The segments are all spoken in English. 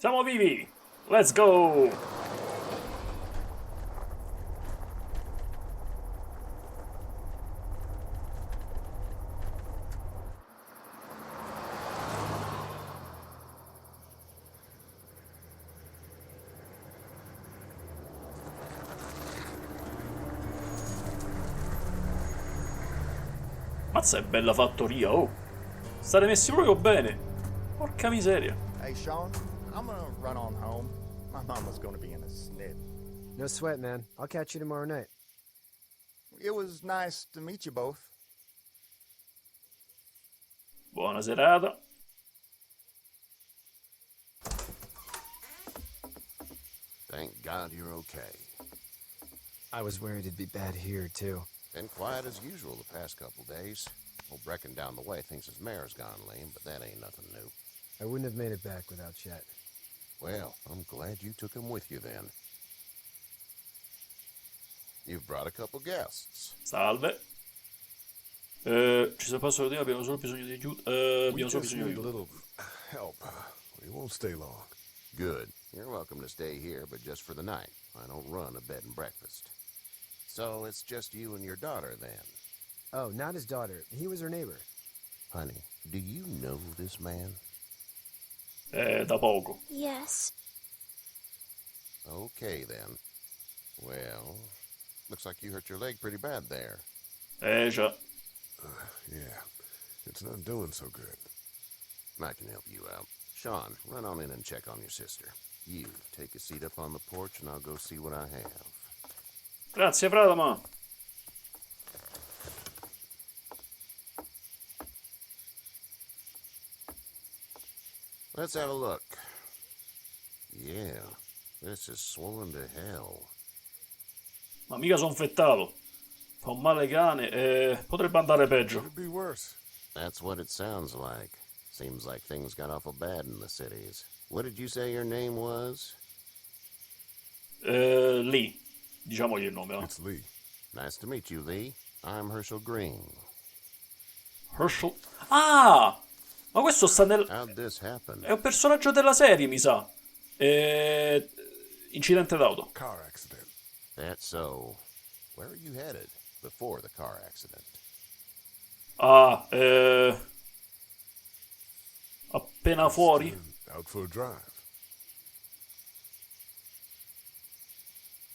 Siamo vivi! Let's go! Mazza è bella fattoria, oh! State messi proprio bene! Porca miseria! Hey, Sean, I'm gonna run on home. My mama's gonna be in a snit. No sweat, man. I'll catch you tomorrow night. It was nice to meet you both. Buona serata. Thank God you're okay. I was worried it'd be bad here, too. Been quiet as usual the past couple days. Old Brecken down the way thinks his mare's gone lame, but that ain't nothing new. I wouldn't have made it back without Chet. Well, I'm glad you took him with you then. You've brought a couple guests. Salve. Ci sei passato di abbiamo solo bisogno di aiuto. Abbiamo solo bisogno di need a aiuto. little help. We won't stay long. Good. You're welcome to stay here, but just for the night. I don't run a bed and breakfast. So it's just you and your daughter then? Oh, not his daughter. He was her neighbor. Honey, do you know this man? Da poco. Yes. Okay then. Well, looks like you hurt your leg pretty bad there. Già. Yeah, it's not doing so good. I can help you out. Sean, run on in and check on your sister. You, take a seat up on the porch and I'll go see what I have. Grazie, frate, ma. Let's have a look. Yeah, this is swollen to hell. Ma mica sono fettato. Fa un male cane. Potrebbe andare peggio. Could be worse. That's what it sounds like. Seems like things got awful bad in the cities. What did you say your name was? Lì. Diciamogli il nome, no? It's Lee. Nice to meet you, Lee. I'm Herschel Green. Herschel. Ah! Ma questo sta nel... How'd this happen? È un personaggio della serie, mi sa. Incidente d'auto. Car accident. That's so. Where are you headed before the car accident? Ah, appena fuori. Out for a drive.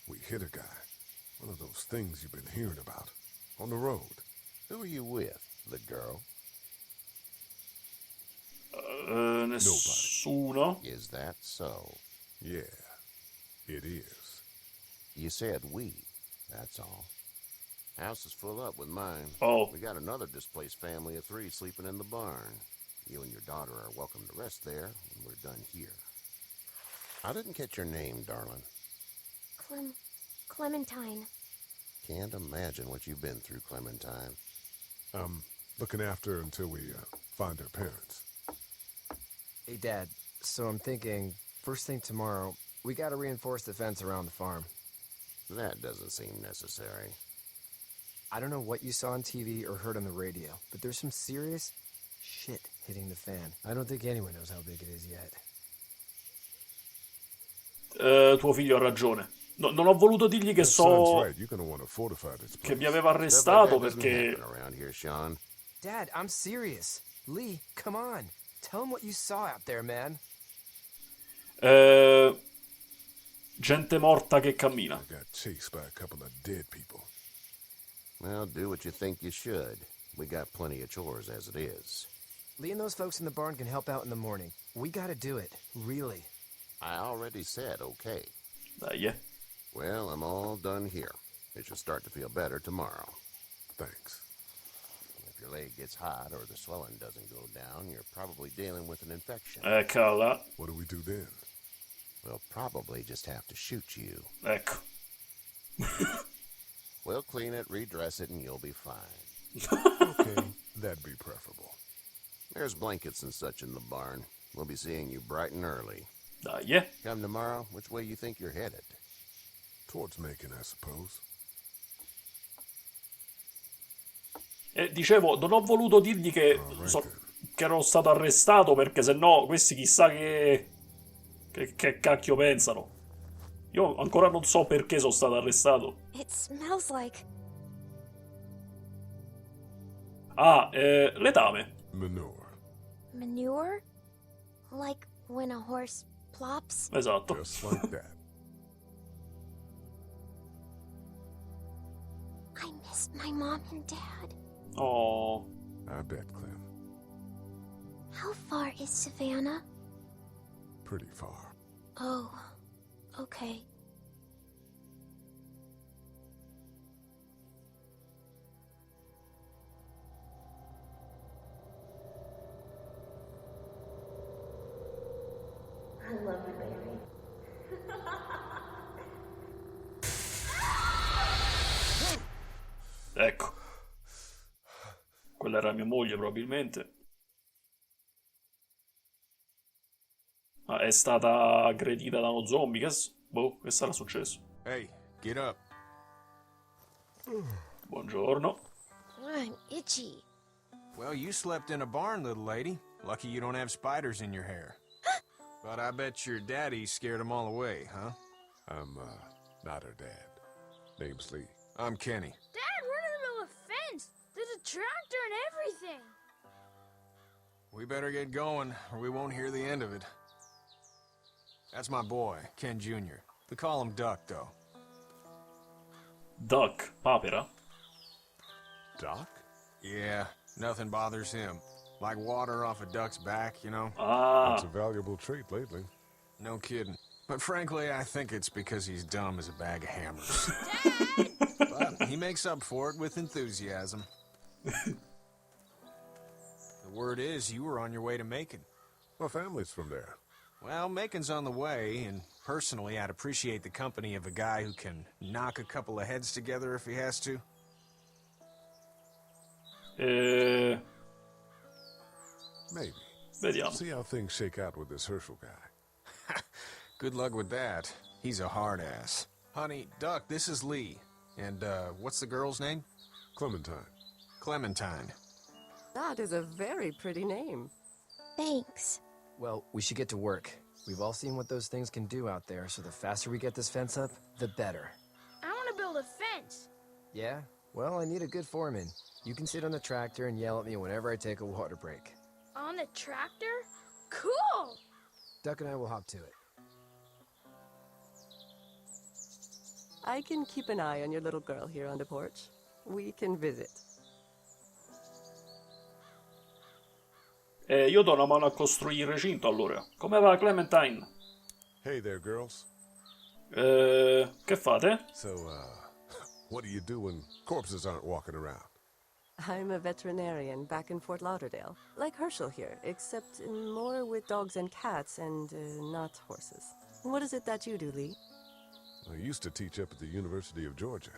We hit a guy. One of those things you've been hearing about. On the road. Who are you with? The girl? Nessuno. Is that so? Yeah, it is. You said we. That's all. House is full up with mine. Oh. We got another displaced family of 3 sleeping in the barn. You and your daughter are welcome to rest there when we're done here. I didn't catch your name, darling. Clementine. Can't imagine what you've been through, Clementine. I'm looking after her until we find her parents. Hey, Dad. So I'm thinking, first thing tomorrow, we gotta reinforce the fence around the farm. That doesn't seem necessary. I don't know what you saw on TV or heard on the radio, but there's some serious shit hitting the fan. I don't think anyone knows how big it is yet. Tuo figlio ha ragione. Non ho voluto dirgli che That sounds so... right. You're gonna want to fortify this che place. mi aveva Stuff like arrestato that doesn't perché... happen around here, Sean. Dad, I'm serious. Lee, come on. Tell him what you saw out there, man. Gente morta che cammina. I got chased by a couple of dead people. Well, do what you think you should. We got plenty of chores as it is. Lee and those folks in the barn can help out in the morning. We gotta do it. Really. I already said okay. Dai, Well, I'm all done here. It should start to feel better tomorrow. Thanks. If your leg gets hot or the swelling doesn't go down, you're probably dealing with an infection. Eccola. What do we do then? We'll probably just have to shoot you. Ecco. We'll clean it, redress it, and you'll be fine. Okay, that'd be preferable. There's blankets and such in the barn. We'll be seeing you bright and early. Dai, Come tomorrow, which way you think you're headed? Towards Macon, I suppose. Dicevo, non ho voluto dirgli che, che ero stato arrestato perché sennò questi chissà che Che cacchio pensano? Io ancora non so perché sono stato arrestato. It smells like... Ah, letame. Manure. manure? Like when a horse plops? Esatto. Just like that. I miss my mom and dad. Oh, I bet, Clem. How far is Savannah? Pretty far. Oh, okay. I love you, baby. ecco. Quella era mia moglie, probabilmente. Ma è stata aggredita da uno zombie. Boh, che sarà successo? Hey, get up. Buongiorno. I'm itchy. Well, you slept in a barn, little lady. Lucky you don't have spiders in your hair. But I bet your daddy scared them all away, huh? I'm, not her dad. Name's Lee. I'm Kenny. Dad, we're in the middle of a fence. There's a tractor and everything. We better get going, or we won't hear the end of it. That's my boy, Ken Jr. We call him Duck, though. Duck, papera. Doc? Yeah, nothing bothers him. Like water off a duck's back, you know? Ah, That's a valuable trait lately. No kidding. But frankly, I think it's because he's dumb as a bag of hammers. But he makes up for it with enthusiasm. The word is you were on your way to Macon. My family's from there. Well, Macon's on the way, and personally, I'd appreciate the company of a guy who can knock a couple of heads together if he has to. Maybe. vediamo. See how things shake out with this Herschel guy. Good luck with that. He's a hard ass. Honey, Duck, this is Lee. And, what's the girl's name? Clementine. Clementine. That is a very pretty name. Thanks. Well, we should get to work. We've all seen what those things can do out there, so the faster we get this fence up, the better. I want to build a fence. Yeah? Well, I need a good foreman. You can sit on the tractor and yell at me whenever I take a water break. On the tractor? Cool! Duck and I will hop to it. I can keep an eye on your little girl here on the porch. We can visit. Io do una mano a costruire il recinto allora. Come va, Clementine? Hey there, girls. Che fate? So, what do you do when corpses aren't walking around? I'm a veterinarian back in Fort Lauderdale, like Herschel here, except more with dogs and cats and not horses. What is it that you do, Lee? I used to teach up at the University of Georgia.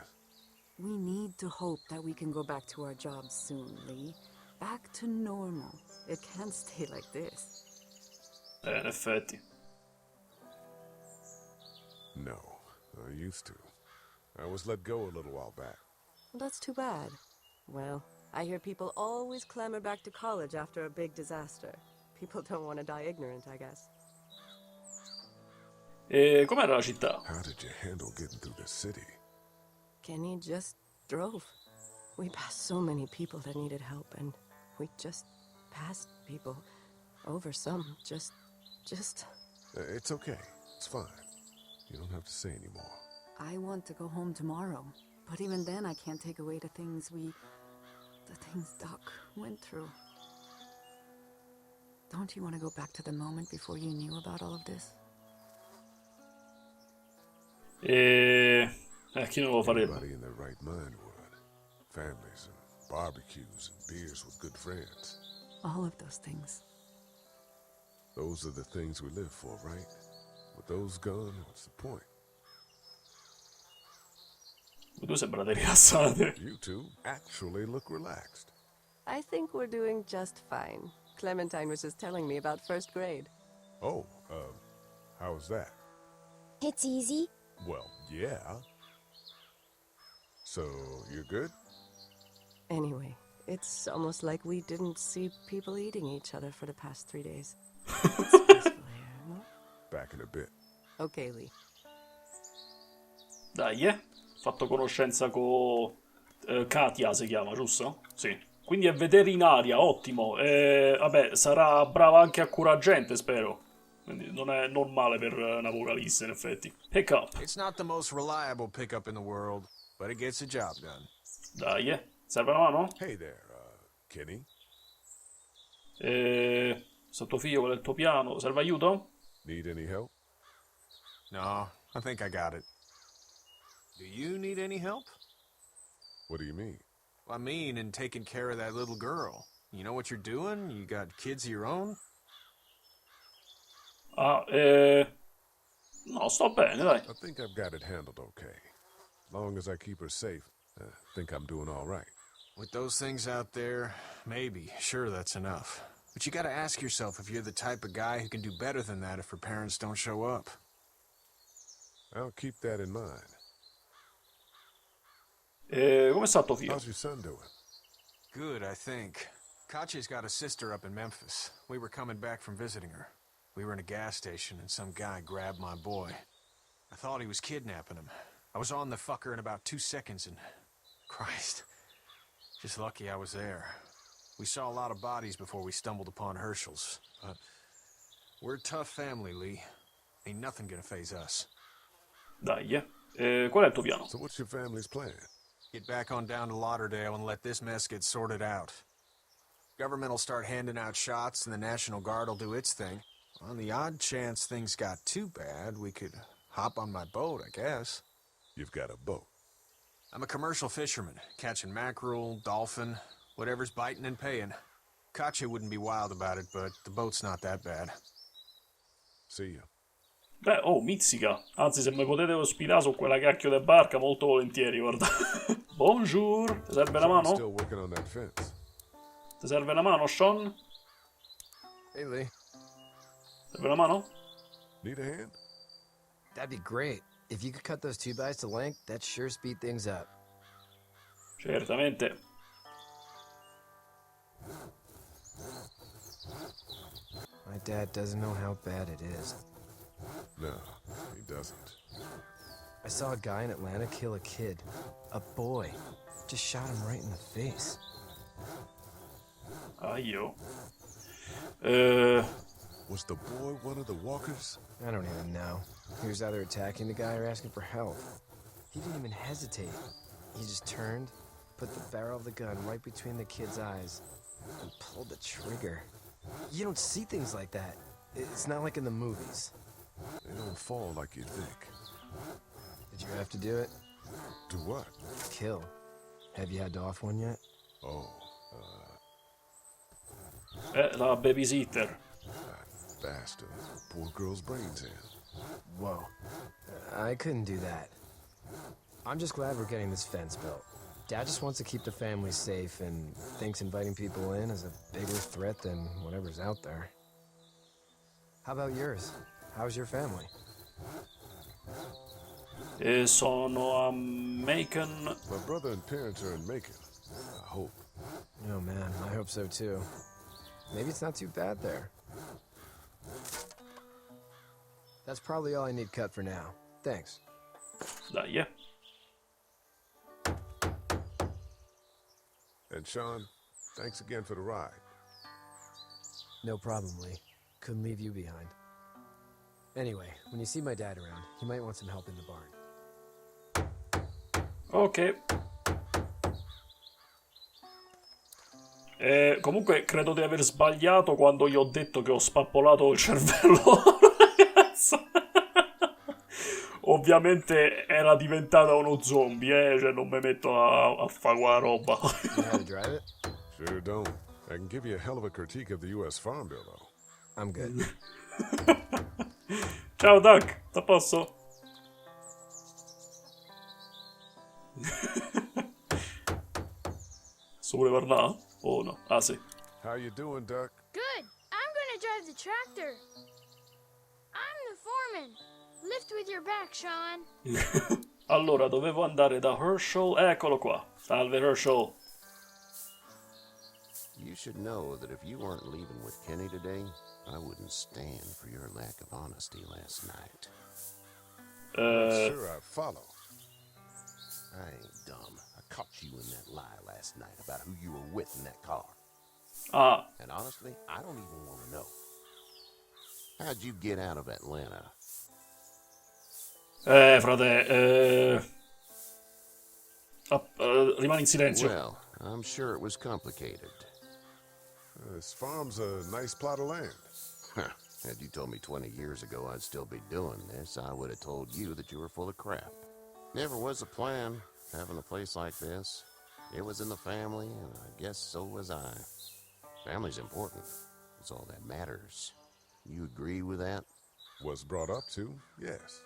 We need to hope that we can go back to our jobs soon, Lee. Back to normal. It can't stay like this. In effetti. No, I used to. I was let go a little while back. Well, that's too bad. Well, I hear people always clamor back to college after a big disaster. People don't want to die ignorant, I guess. E com'era la città? How did you handle getting through the city? Kenny just drove. We passed so many people that needed help, and we just passed people over some. Just... It's okay. It's fine. You don't have to say anymore. I want to go home tomorrow. But even then, I can't take away the things Doc went through. Don't you want to go back to the moment before you knew about all of this? Chi non lo farebbe? Anybody in their right mind would. Families and barbecues and beers with good friends. All of those things. Those are the things we live for, right? With those gone, what's the point? Tu sembrate rilassate. You two actually look relaxed. I think we're doing just fine. Clementine was just telling me about first grade. Oh, how was that? It's easy. Well, yeah. So, you're good? Anyway, it's almost like we didn't see people eating each other for the past 3 days. It's peaceful here, no? Back in a bit. Okay, Lee. Dai, fatto conoscenza con Katia si chiama, giusto? Sì. Quindi è veterinaria, ottimo. Vabbè, sarà brava anche a curare gente, spero. Quindi non è normale per una vocalista, in effetti. Pick up. It's not the most reliable pickup in the world, but it gets the job done. Dai, serve una mano? Hey there, Kenny. Se tuo figlio vuole il tuo piano, serve aiuto? Need any help? No, I think I got it. Do you need any help? What do you mean? I mean, in taking care of that little girl. You know what you're doing? You got kids of your own? Ah, no, sto bene, dai. I think I've got it handled okay. As long as I keep her safe, I think I'm doing all right. With those things out there, maybe, sure, that's enough. But you gotta ask yourself if you're the type of guy who can do better than that if her parents don't show up. I'll keep that in mind. Come sta tuo figlio? How's your son doing? Good, I think. Katya's got a sister up in Memphis. We were coming back from visiting her. We were in a gas station and some guy grabbed my boy. I thought he was kidnapping him. I was on the fucker in about 2 seconds and... Christ. Just lucky I was there. We saw a lot of bodies before we stumbled upon HERSHEL's. But we're a tough family, Lee. Ain't nothing gonna faze us. Dai, qual è il tuo piano? So what's your family's plan? Get back on down to Lauderdale and let this mess get sorted out. Government will start handing out shots and the National Guard will do its thing. On the odd chance things got too bad, we could hop on my boat, I guess. You've got a boat. I'm a commercial fisherman, catching mackerel, dolphin, whatever's biting and paying. Katya wouldn't be wild about it, but the boat's not that bad. See ya. Beh, oh, mizzica. Anzi, se mi potete ospitare su quella cacchio di barca, molto volentieri, guarda. Bonjour. Ti serve una I'm mano? still working on that fence. Ti serve una mano, Sean? Hey, Lee. Serve una mano? Need a hand? That'd be great. If you could cut those 2x to length, that'd sure speed things up. Certamente. My dad doesn't know how bad it is. No, he doesn't. I saw a guy in Atlanta kill a kid. A boy. Just shot him right in the face. Io. Was the boy one of the walkers? I don't even know. He was either attacking the guy or asking for help. He didn't even hesitate. He just turned, put the barrel of the gun right between the kid's eyes, and pulled the trigger. You don't see things like that. It's not like in the movies. They don't fall like you think. Did you have to do it? Do what? Kill. Have you had to off one yet? Oh, La babysitter. that bastard. Poor girl's brains in. Whoa. I couldn't do that. I'm just glad we're getting this fence built. Dad just wants to keep the family safe and thinks inviting people in is a bigger threat than whatever's out there. How about yours? How's your family? Sono a Macon. My brother and parents are in Macon. I hope. Oh man, I hope so too. Maybe it's not too bad there. That's probably all I need cut for now. Thanks. Dai, And Sean, thanks again for the ride. No problem, Lee. Couldn't leave you behind. Anyway, when you see my dad around, he might want some help in the barn. Ok. Comunque credo di aver sbagliato quando gli ho detto che ho spappolato il cervello. Ragazzo. Ovviamente era diventata uno zombie, cioè non mi metto a fare quella roba. You know how to drive it? Sure don't. I can give you a hell of a critique of the U.S. Farm Bill, though. I'm good. Ciao Doc, a posto? Sto pure parlare? Oh no, ah sì. How you doing, Duck? Good. I'm gonna drive the tractor. I'm the foreman. Lift with your back, Sean. Allora, dovevo andare da Herschel, eccolo qua. Salve Herschel. You should know that if you weren't leaving with Kenny today, I wouldn't stand for your lack of honesty last night. Sure, I'd follow. I ain't dumb. I caught you in that lie last night about who you were with in that car. Ah. And honestly, I don't even want to know. How'd you get out of Atlanta? Frate, rimani in silenzio. Well, I'm sure it was complicated. This farm's a nice plot of land. Had you told me 20 years ago I'd still be doing this, I would have told you that you were full of crap. Never was a plan, having a place like this. It was in the family, and I guess so was I. Family's important. It's all that matters. You agree with that? Was brought up to, yes.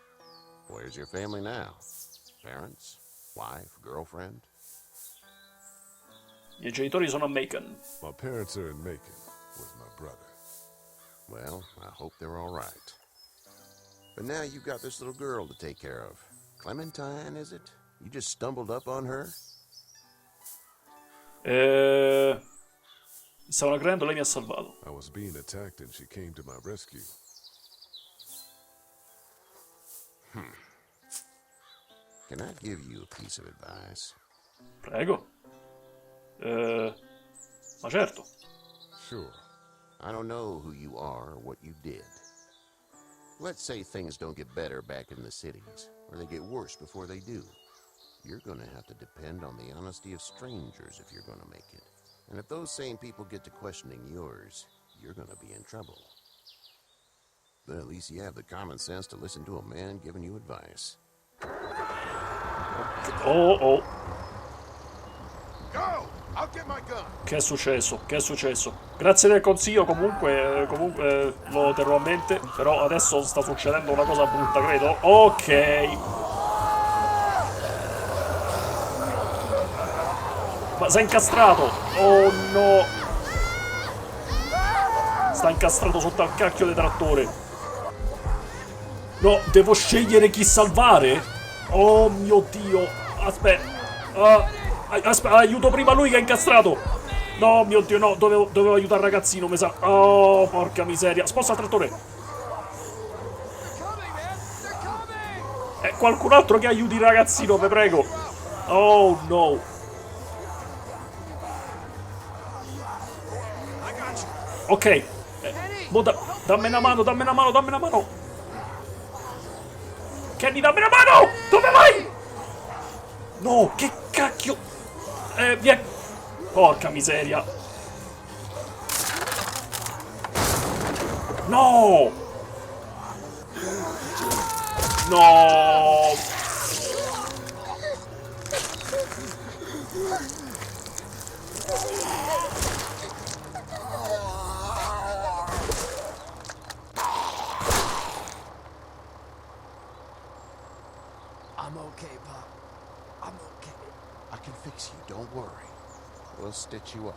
Where's your family now? Parents? Wife? Girlfriend? I miei genitori sono a Macon. My parents are in Macon with my brother. Well, I hope they're all right. But now you've got this little girl to take care of. Clementine, is it? You just stumbled up on her? Stavano creando, lei mi ha salvato. I was being attacked and she came to my rescue. Can I give you a piece of advice? Prego. Ma certo. Sure. I don't know who you are or what you did. Let's say things don't get better back in the cities, or they get worse before they do. You're gonna have to depend on the honesty of strangers if you're gonna make it. And if those same people get to questioning yours, you're gonna be in trouble. But at least you have the common sense to listen to a man giving you advice. Oh. Go! I'll get my gun. Che è successo? Che è successo? Grazie del consiglio, comunque lo terrò a mente. Però adesso sta succedendo una cosa brutta, credo. Ok. Ma sei incastrato! Oh no! Sta incastrato sotto al cacchio del trattore. No, devo scegliere chi salvare? Oh mio Dio! Aspetta. Aspetta, aiuto prima lui che è incastrato. No, mio Dio, no, dovevo aiutare il ragazzino, mi sa. Oh, porca miseria. Sposta il trattore. Qualcun altro che aiuti il ragazzino, vi prego. Oh, no. Ok. Dammi una mano. Kenny, dammi una mano. Dove vai? No, che cacchio. Via. Porca miseria. No. I'm okay, Pop. I'm okay. I can fix you, don't worry. We'll stitch you up.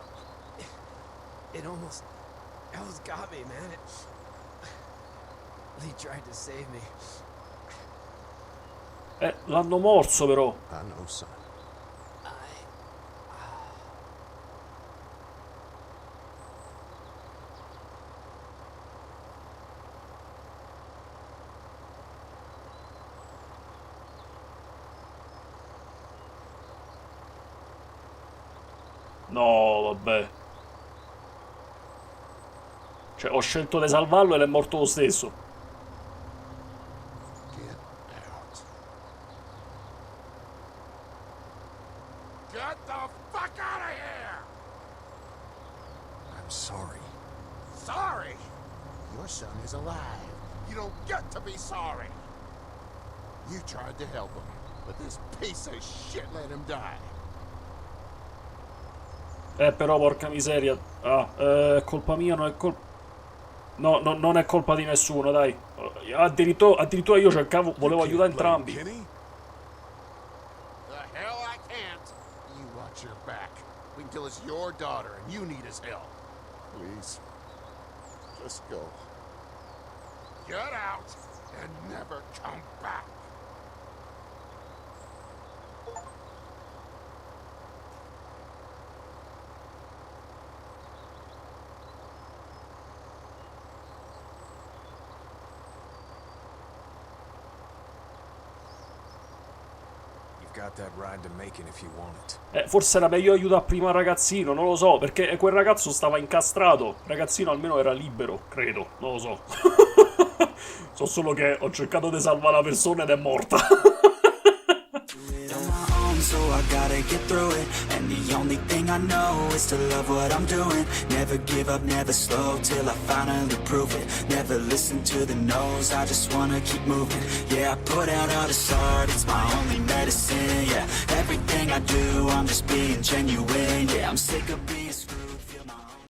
It almost got me, man. Lee tried to save me. L'hanno morso però. I know, son. No, vabbè. Cioè, ho scelto di salvarlo e l'è morto lo stesso. Get out. Get the fuck out of here! I'm sorry. Sorry? Your son is alive. You don't get to be sorry. You tried to help him, but this piece of shit let him die. Però porca miseria. È colpa mia, non è colpa... No, non è colpa di nessuno, dai. Addirittura io cercavo, volevo aiutare entrambi. The hell I can't. You watch your back. We can tell it's your daughter and you need his help. Please. Just go. Get out and never come back. got that ride to Macon if you want it. Forse era meglio aiutare prima il ragazzino, non lo so, perché quel ragazzo stava incastrato. Il ragazzino almeno era libero, credo, non lo so. So solo che ho cercato di salvare la persona ed è morta. So I gotta get through it, and the only thing I know is to love what I'm doing. Never give up, never slow, till I finally prove it. Never listen to the no's, I just wanna keep moving. Yeah, I put out all this art, it's my only medicine. Yeah, everything I do, I'm just being genuine. Yeah, I'm sick of being screwed.